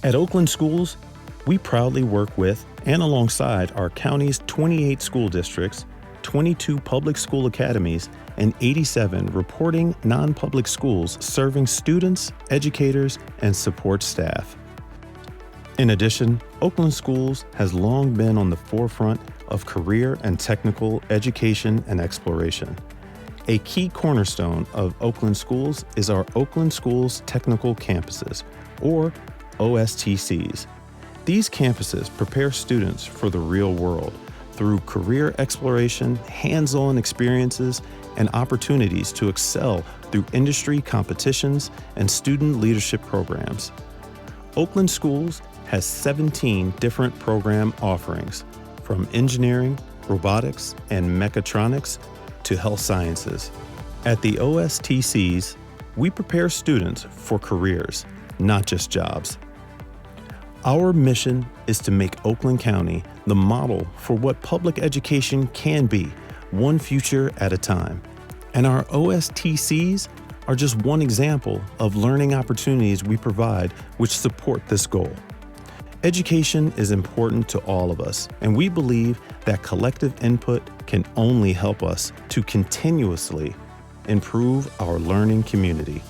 At Oakland Schools, we proudly work with and alongside our county's 28 school districts, 22 public school academies, and 87 reporting non-public schools serving students, educators, and support staff. In addition, Oakland Schools has long been on the forefront of career and technical education and exploration. A key cornerstone of Oakland Schools is our Oakland Schools Technical Campuses, or OSTCs. These campuses prepare students for the real world through career exploration, hands-on experiences, and opportunities to excel through industry competitions and student leadership programs. Oakland Schools has 17 different program offerings, from engineering, robotics, and mechatronics to health sciences. At the OSTCs, we prepare students for careers, not just jobs. Our mission is to make Oakland County the model for what public education can be, one future at a time. And our OSTCs are just one example of learning opportunities we provide which support this goal. Education is important to all of us, and we believe that collective input can only help us to continuously improve our learning community.